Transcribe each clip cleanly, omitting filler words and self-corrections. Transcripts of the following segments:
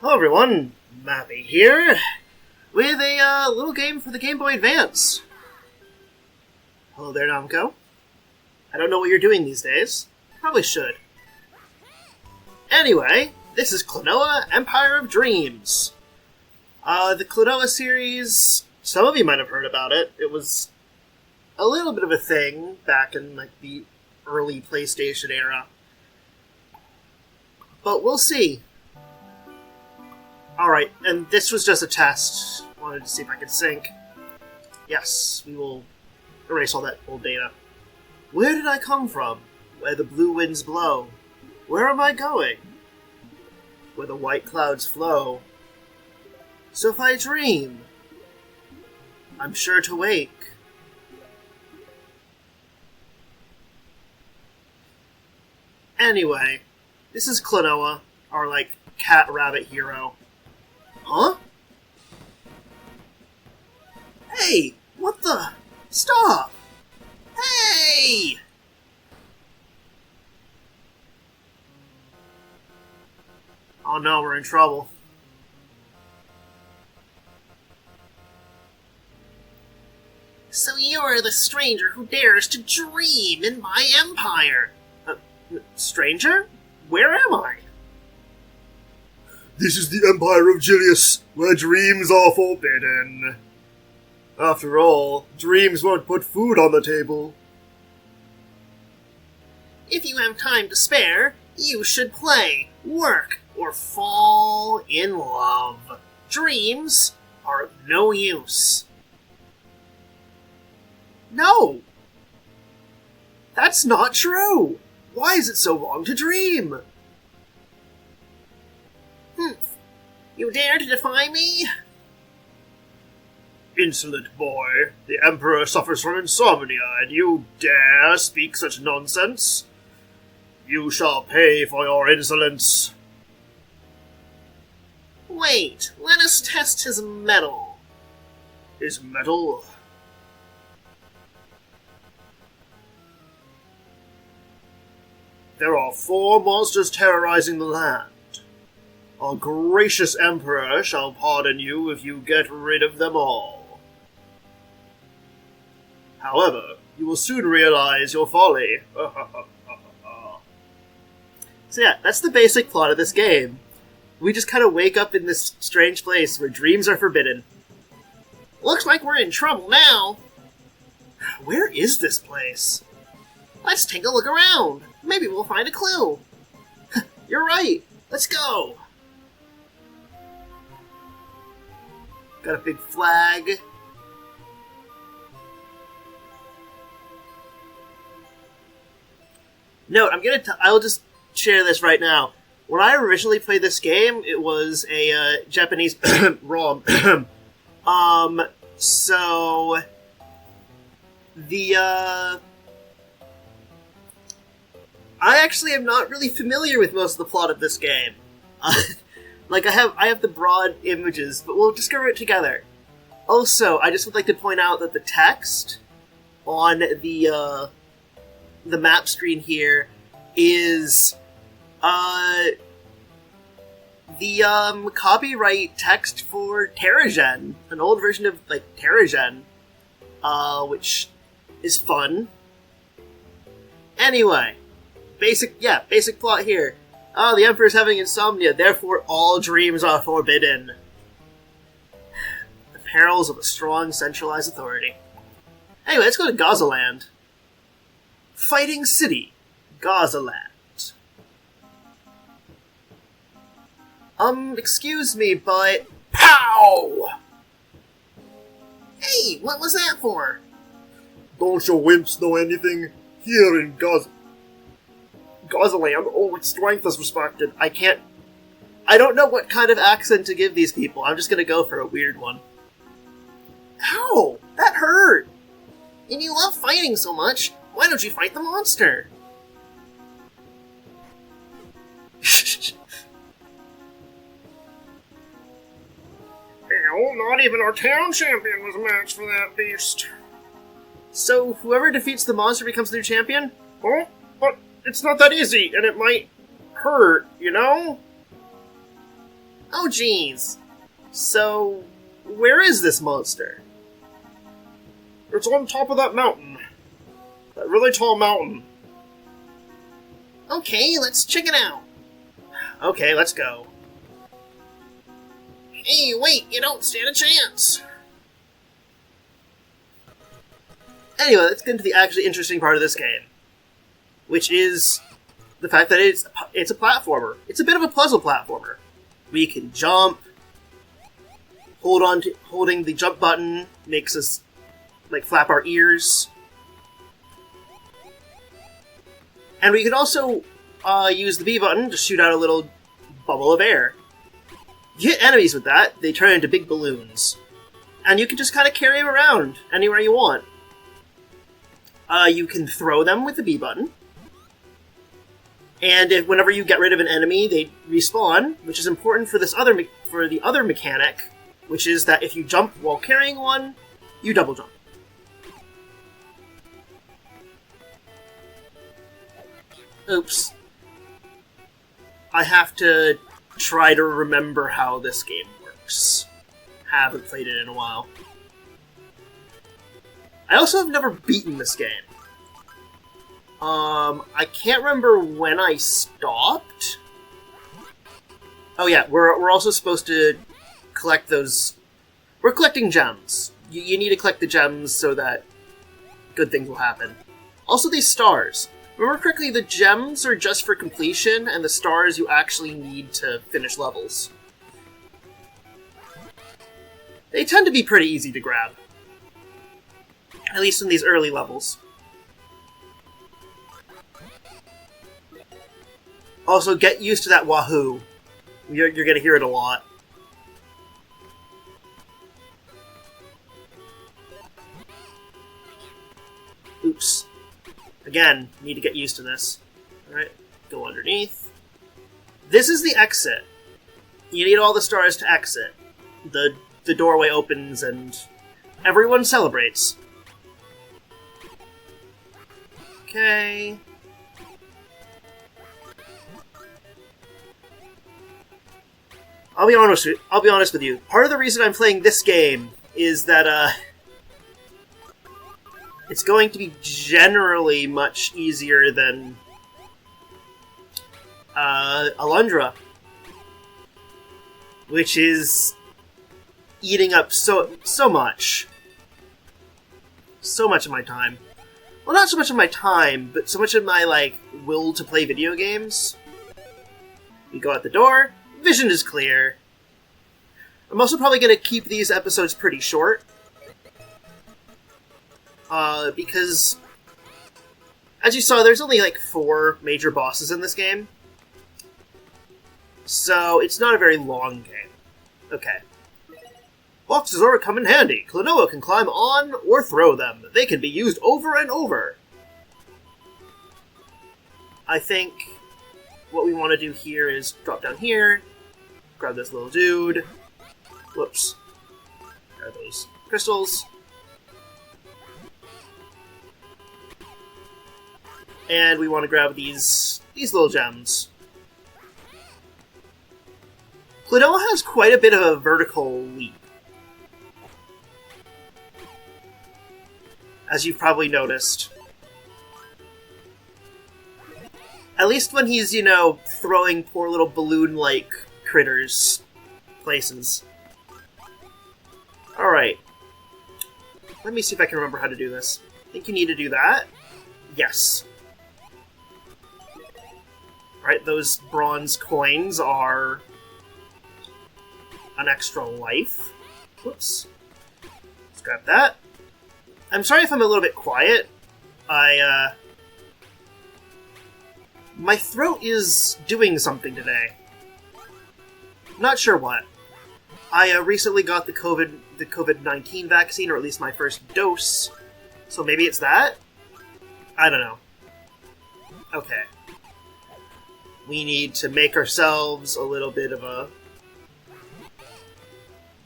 Hello everyone, Mappy here, with a little game for the Game Boy Advance. Hello there, Namco. I don't know what you're doing these days. Probably should. Anyway, this is Klonoa, Empire of Dreams. The Klonoa series, some of you might have heard about it. It was a little bit of a thing back in the early PlayStation era. But we'll see. Alright, and this was just a test. Wanted to see if I could sync. Yes, we will erase all that old data. Where did I come from? Where the blue winds blow. Where am I going? Where the white clouds flow. So if I dream, I'm sure to wake. Anyway, this is Klonoa, our, cat-rabbit hero. Huh? Hey! What the? Stop! Hey! Oh no, we're in trouble. So you're the stranger who dares to dream in my empire! Stranger? Where am I? This is the Empire of Julius, where dreams are forbidden. After all, dreams won't put food on the table. If you have time to spare, you should play, work, or fall in love. Dreams are of no use. No! That's not true! Why is it so wrong to dream? You dare to defy me? Insolent boy, the Emperor suffers from insomnia, and you dare speak such nonsense? You shall pay for your insolence. Wait, let us test his mettle. His mettle? There are 4 monsters terrorizing the land. Our gracious Emperor shall pardon you if you get rid of them all. However, you will soon realize your folly. So yeah, that's the basic plot of this game. We just kind of wake up in this strange place where dreams are forbidden. Looks like we're in trouble now. Where is this place? Let's take a look around. Maybe we'll find a clue. You're right. Let's go. Got a big flag. Note, I'll just share this right now. When I originally played this game, it was a Japanese ROM. So the I actually am not really familiar with most of the plot of this game. I have the broad images, but we'll discover it together. Also, I just would like to point out that the text on the map screen here is the copyright text for Terragen, an old version of Terragen, which is fun. Anyway, basic plot here. Oh, the Emperor's having insomnia, therefore all dreams are forbidden. The perils of a strong, centralized authority. Anyway, let's go to Gazaland. Fighting City, Gazaland. Excuse me, but... POW! Hey, what was that for? Don't your wimps know anything? Here in Gazaland, oh, its strength is respected. I don't know what kind of accent to give these people. I'm just gonna go for a weird one. Ow! That hurt! And you love fighting so much, why don't you fight the monster? Hell, not even our town champion was matched for that beast. So, whoever defeats the monster becomes the new champion? Oh, but it's not that easy, and it might hurt, you know? Oh, jeez. So, where is this monster? It's on top of that mountain. That really tall mountain. Okay, let's check it out. Okay, let's go. Hey, wait, you don't stand a chance. Anyway, let's get into the actually interesting part of this game, which is the fact that it's a platformer. It's a bit of a puzzle platformer. We can jump. Holding the jump button makes us like flap our ears. And we can also use the B button to shoot out a little bubble of air. If you hit enemies with that, they turn into big balloons. And you can just kind of carry them around anywhere you want. You can throw them with the B button. And whenever you get rid of an enemy, they respawn, which is important for the other mechanic, which is that if you jump while carrying one, you double jump. Oops. I have to try to remember how this game works. Haven't played it in a while. I also have never beaten this game. I can't remember when I stopped. Oh yeah, we're also supposed to collect those... We're collecting gems. You need to collect the gems so that good things will happen. Also these stars. Remember correctly, the gems are just for completion, and the stars you actually need to finish levels. They tend to be pretty easy to grab. At least in these early levels. Also, get used to that wahoo. You're going to hear it a lot. Oops. Again, need to get used to this. Alright, go underneath. This is the exit. You need all the stars to exit. The doorway opens and everyone celebrates. Okay. I'll be honest with you. Part of the reason I'm playing this game is that it's going to be generally much easier than Alundra, which is eating up so much of my time. Well, not so much of my time, but so much of my will to play video games. We go out the door. Vision is clear. I'm also probably going to keep these episodes pretty short. Because, as you saw, there's only 4 major bosses in this game. So, it's not a very long game. Okay. Boxes are come in handy. Klonoa can climb on or throw them. They can be used over and over. I think what we want to do here is drop down here, grab this little dude. Whoops. Grab those crystals. And we want to grab these little gems. Klonoa has quite a bit of a vertical leap, as you've probably noticed. At least when he's, throwing poor little balloon-like critters places. Alright. Let me see if I can remember how to do this. I think you need to do that. Yes. Alright, those bronze coins are an extra life. Whoops. Let's grab that. I'm sorry if I'm a little bit quiet. My throat is doing something today. Not sure what. I recently got the COVID-19 vaccine, or at least my first dose. So maybe it's that? I don't know. Okay. We need to make ourselves a little bit of a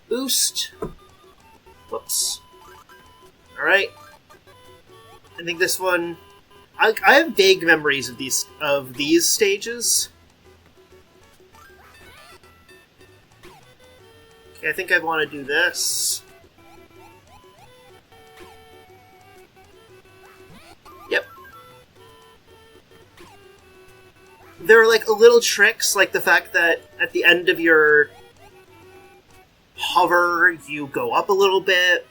boost. Whoops. Alright. I think this one... I have vague memories of these stages. Okay, I think I want to do this. Yep. There are like little tricks, like the fact that at the end of your hover, you go up a little bit.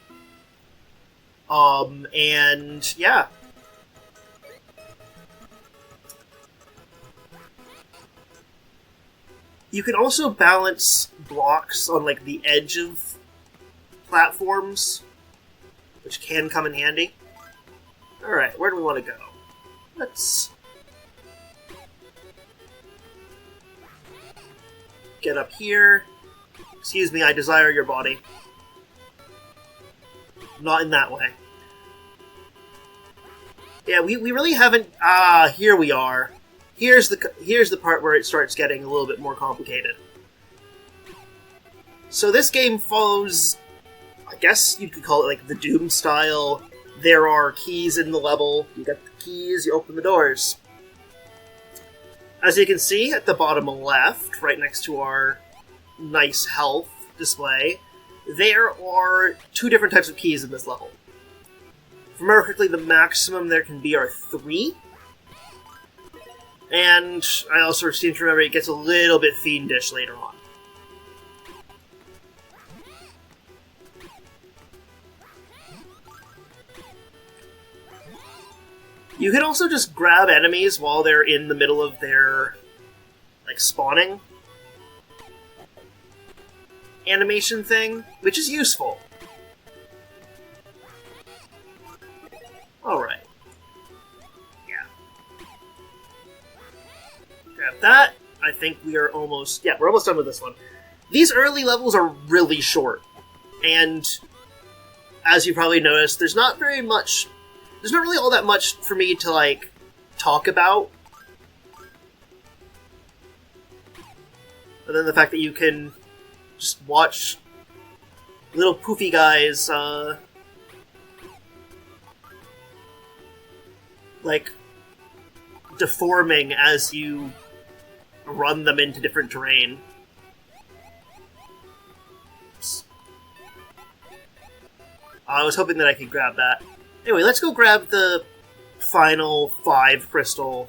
And yeah. You can also balance blocks on like the edge of platforms, which can come in handy. Alright, where do we want to go? Let's get up here. Excuse me, I desire your body. Not in that way. Yeah, we really haven't... Ah, here we are. Here's the part where it starts getting a little bit more complicated. So this game follows... I guess you could call it like the Doom style. There are keys in the level. You get the keys, you open the doors. As you can see at the bottom left, right next to our nice health display, there are 2 different types of keys in this level. If I remember correctly, the maximum there can be are 3. And I also seem to remember it gets a little bit fiendish later on. You can also just grab enemies while they're in the middle of their, like, spawning animation thing, which is useful. Alright. Yeah. Grab that. I think we are almost... Yeah, we're almost done with this one. These early levels are really short. And, as you probably noticed, there's not very much... There's not really all that much for me to, like, talk about. Other than the fact that you can just watch little poofy guys, like, deforming as you run them into different terrain. Oops. I was hoping that I could grab that. Anyway, let's go grab the final 5 crystal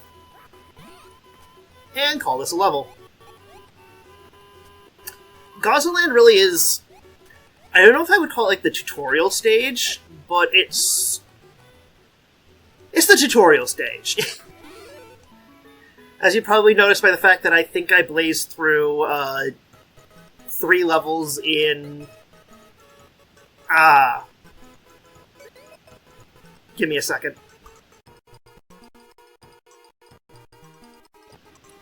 and call this a level. Gozaland really is... I don't know if I would call it like the tutorial stage, but it's the tutorial stage. As you probably noticed by the fact that I think I blazed through 3 levels in... Give me a second.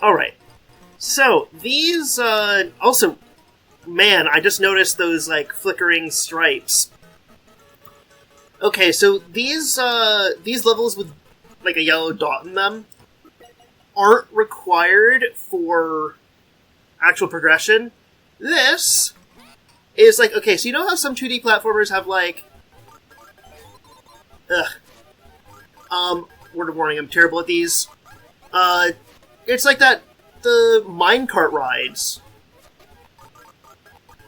Alright. So, these, also... Man, I just noticed those, like, flickering stripes. Okay, so these levels with, like, a yellow dot in them aren't required for actual progression. This is, like, okay, so you know how some 2D platformers have, like... word of warning, I'm terrible at these. It's like that, the minecart rides,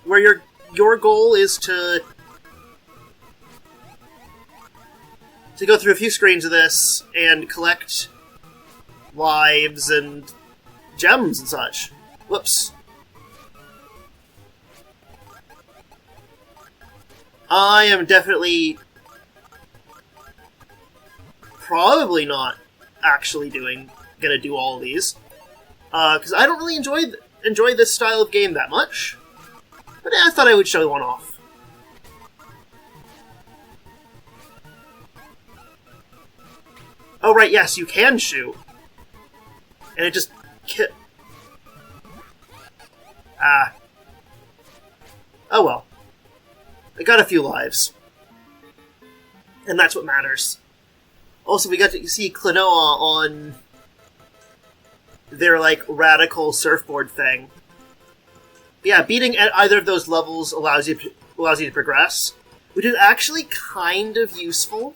where your goal is to go through a few screens of this and collect lives and gems and such. Whoops. I am definitely probably not actually gonna do all of these, because I don't really enjoy this style of game that much. But I thought I would show one off. Oh right, yes, you can shoot, and it just oh well. I got a few lives, and that's what matters. Also, we got to see Klonoa on their, like, radical surfboard thing. Yeah, beating at either of those levels allows you to progress, which is actually kind of useful,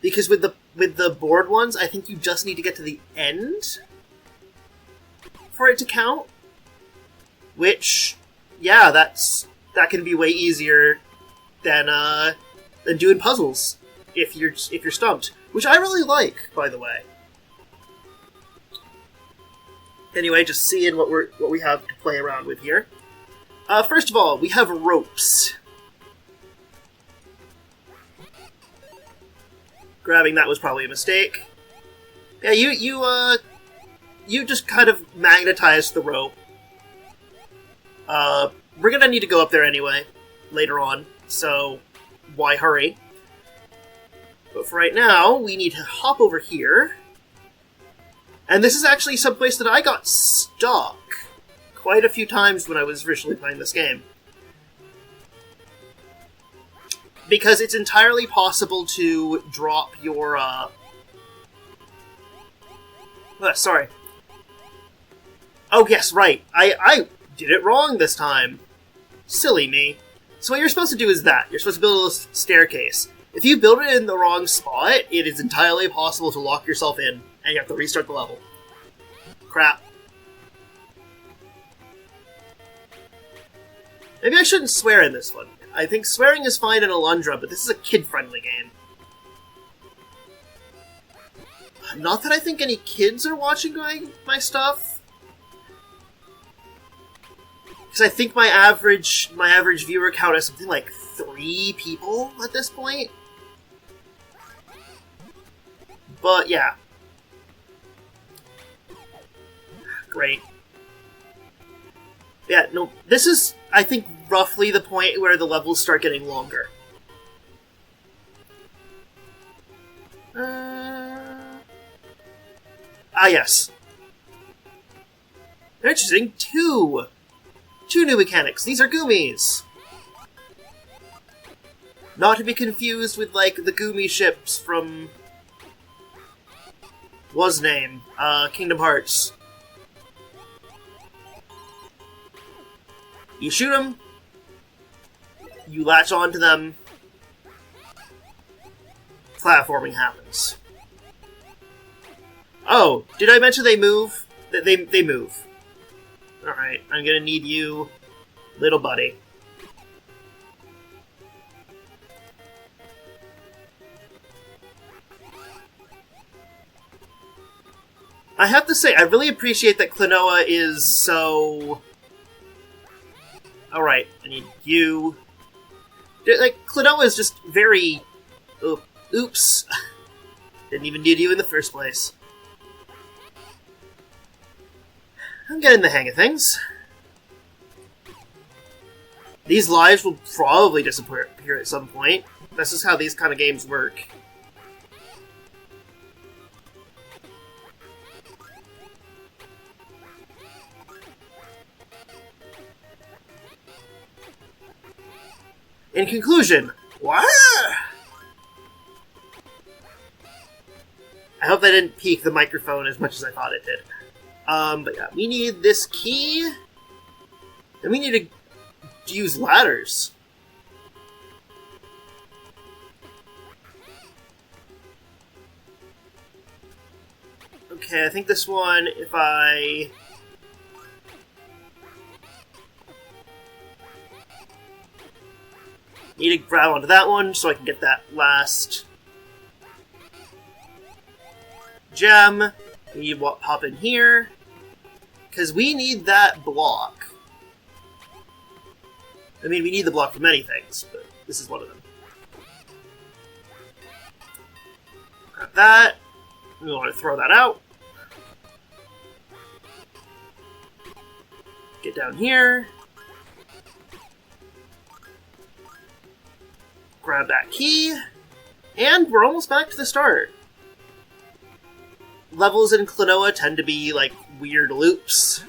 because with the board ones, I think you just need to get to the end for it to count. Which, yeah, that's that can be way easier than doing puzzles if you're stumped, which I really like, by the way. Anyway, just seeing what we have to play around with here. First of all, we have ropes. Grabbing that was probably a mistake. Yeah, you just kind of magnetized the rope. We're gonna need to go up there anyway, later on, so why hurry? But for right now, we need to hop over here. And this is actually someplace that I got stuck quite a few times when I was originally playing this game. Because it's entirely possible to drop your, sorry. Oh, yes, right. I did it wrong this time. Silly me. So what you're supposed to do is that. You're supposed to build a staircase. If you build it in the wrong spot, it is entirely possible to lock yourself in, and you have to restart the level. Crap. Maybe I shouldn't swear in this one. I think swearing is fine in Alundra, but this is a kid-friendly game. Not that I think any kids are watching my stuff. Because I think my average viewer count is something like 3 people at this point. But yeah. Great. Yeah, no, this is, I think, roughly the point where the levels start getting longer. Yes. They're introducing two new mechanics. These are Goomies. Not to be confused with, like, the Goomy ships from... what's name? Kingdom Hearts. You shoot them, you latch onto them, platforming happens. Oh, did I mention they move? They move. Alright, I'm gonna need you, little buddy. I have to say, I really appreciate that Klonoa is so... Alright, I need you. Like, Klonoa is just very... oops. Didn't even need you in the first place. I'm getting the hang of things. These lives will probably disappear at some point. This is how these kind of games work. In conclusion, what? I hope that didn't peak the microphone as much as I thought it did. But yeah, we need this key, and we need to use ladders. Okay, I think this one, if I... need to grab onto that one so I can get that last gem. We need to hop in here, because we need that block. I mean, we need the block for many things, but this is one of them. Grab that. We want to throw that out. Get down here. Grab that key. And we're almost back to the start. Levels in Klonoa tend to be, like, weird loops.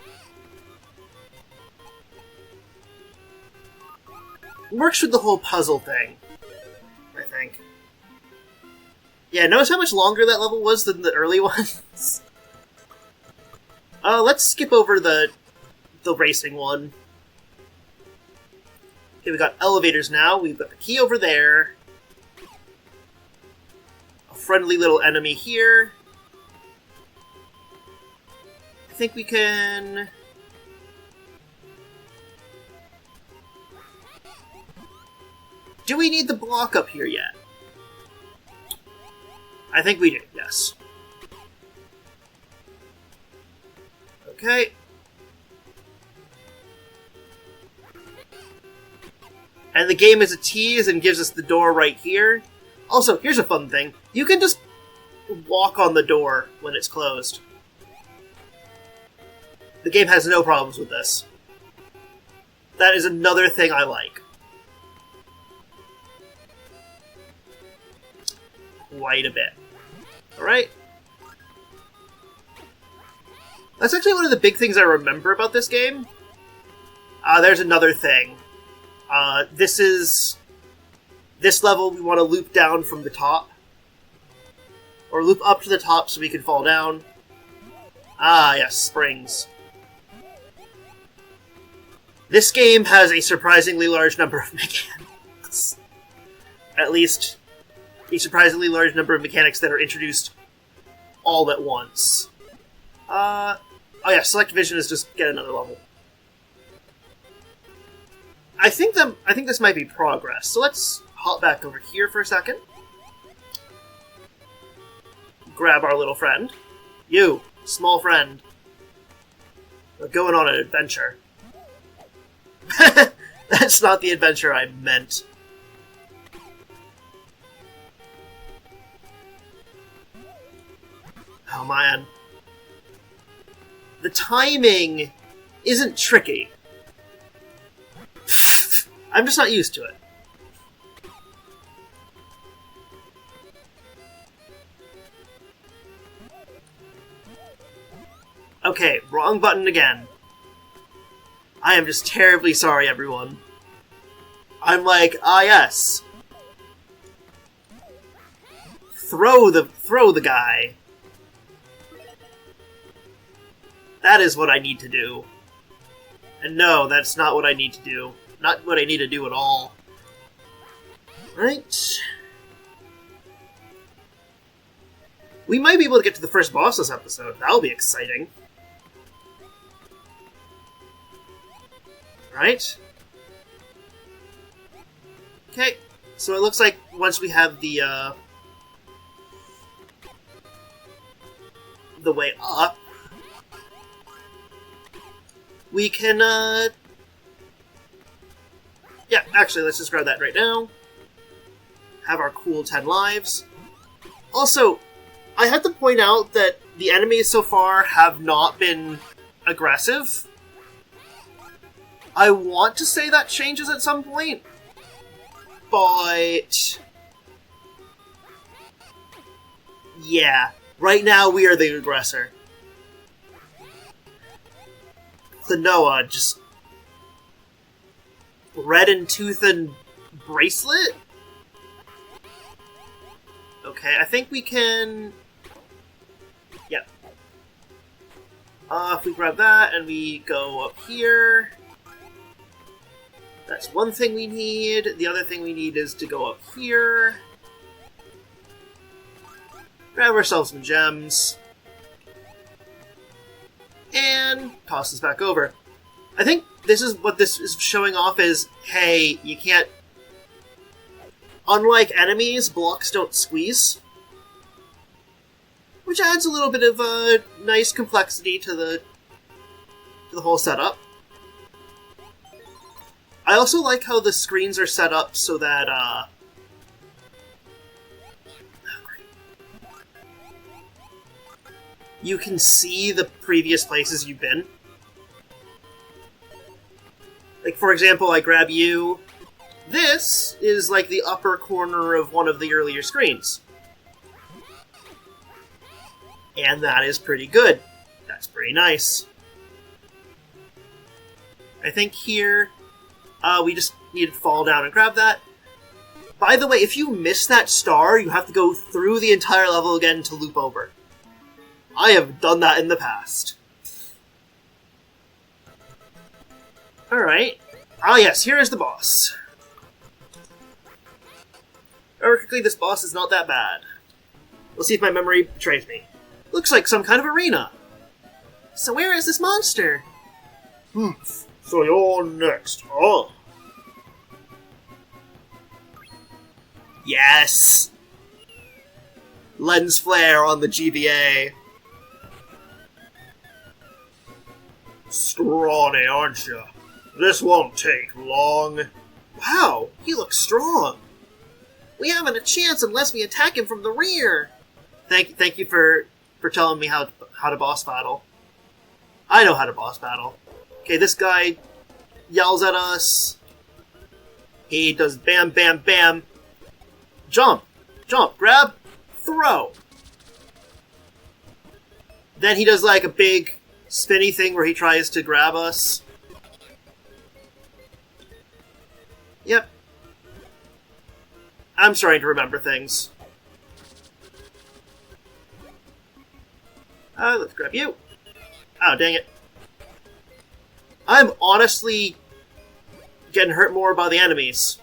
Works with the whole puzzle thing, I think. Yeah, notice how much longer that level was than the early ones? Let's skip over the racing one. Okay, we got elevators now. We've got the key over there. A friendly little enemy here. I think we can... Do we need the block up here yet? I think we do, yes. Okay. And the game is a tease and gives us the door right here. Also, here's a fun thing. You can just walk on the door when it's closed. The game has no problems with this. That is another thing I like. Quite a bit. Alright. That's actually one of the big things I remember about this game. There's another thing. This level we want to loop down from the top. Or loop up to the top so we can fall down. Ah, yes, springs. This game has a surprisingly large number of mechanics. At least, a surprisingly large number of mechanics that are introduced all at once. Oh yeah, select vision is just get another level. I think this might be progress, so let's hop back over here for a second. Grab our little friend. You, small friend. We're going on an adventure. That's not the adventure I meant. Oh man. The timing isn't tricky. I'm just not used to it. Okay, wrong button again. I am just terribly sorry, everyone. I'm like, ah yes. Throw the guy. That is what I need to do. And no, that's not what I need to do. Not what I need to do at all. Right. We might be able to get to the first boss this episode. That'll be exciting. Right? Okay, so it looks like once we have the way up, we can, yeah, actually, let's just grab that right now. Have our cool 10 lives. Also, I have to point out that the enemies so far have not been aggressive. I want to say that changes at some point, but yeah, right now we are the aggressor. Klonoa, just red and tooth and bracelet? Okay, I think we can... yeah. If we grab that and we go up here... that's one thing we need. The other thing we need is to go up here. Grab ourselves some gems. And toss this back over. I think this is what this is showing off is, hey, you can't... unlike enemies, blocks don't squeeze. Which adds a little bit of a nice complexity to the whole setup. I also like how the screens are set up so that, you can see the previous places you've been. Like, for example, I grab you. This is like the upper corner of one of the earlier screens. And that is pretty good. That's pretty nice. I think here... we just need to fall down and grab that. By the way, if you miss that star, you have to go through the entire level again to loop over. I have done that in the past. Alright. Ah yes, here is the boss. Very quickly, this boss is not that bad. We'll see if my memory betrays me. Looks like some kind of arena. So where is this monster? So you're next, huh? Yes! Lens flare on the GBA. Scrawny, aren't you? This won't take long. Wow, he looks strong. We haven't a chance unless we attack him from the rear. Thank you for telling me how to boss battle. I know how to boss battle. Okay, this guy yells at us. He does bam, bam, bam. Jump, jump, grab, throw. Then he does like a big spinny thing where he tries to grab us. Yep. I'm starting to remember things. Let's grab you. Oh, dang it. I'm honestly getting hurt more by the enemies.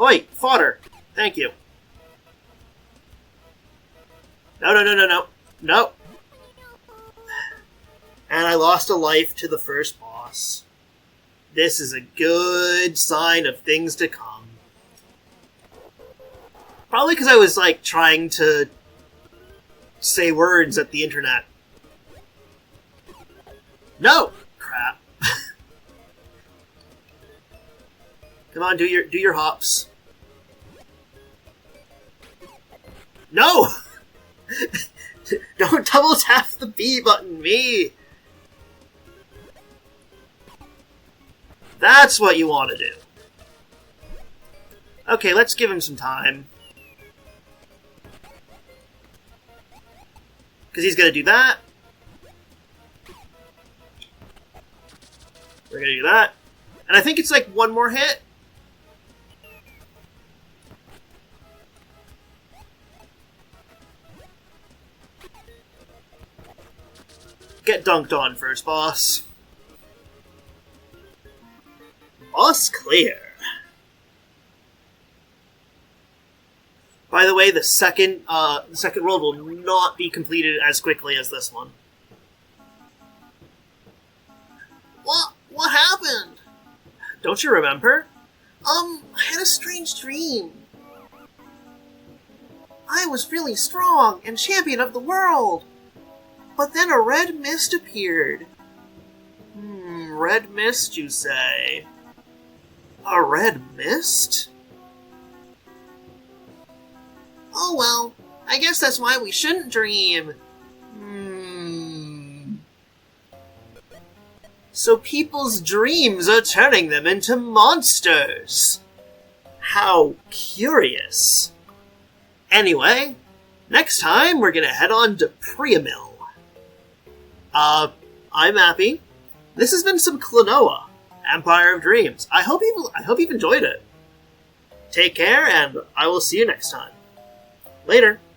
Oi, fodder. Thank you. No, no, no, no, no. No. And I lost a life to the first boss. This is a good sign of things to come. Probably because I was, like, trying to say words at the internet. No! Crap. Come on, do your hops. No! Don't double tap the B button, me! That's what you want to do. Okay, let's give him some time. Because he's going to do that. We're going to do that. And I think it's like one more hit. Get dunked on first, boss. Boss clear. By the way, the second world will not be completed as quickly as this one. What happened? Don't you remember? I had a strange dream. I was really strong and champion of the world. But then a red mist appeared. Red mist, you say? A red mist? Oh well, I guess that's why we shouldn't dream. So people's dreams are turning them into monsters. How curious. Anyway, next time we're gonna head on to Priamil. I'm Appy. This has been some Klonoa, Empire of Dreams. I hope you've enjoyed it. Take care, and I will see you next time. Later.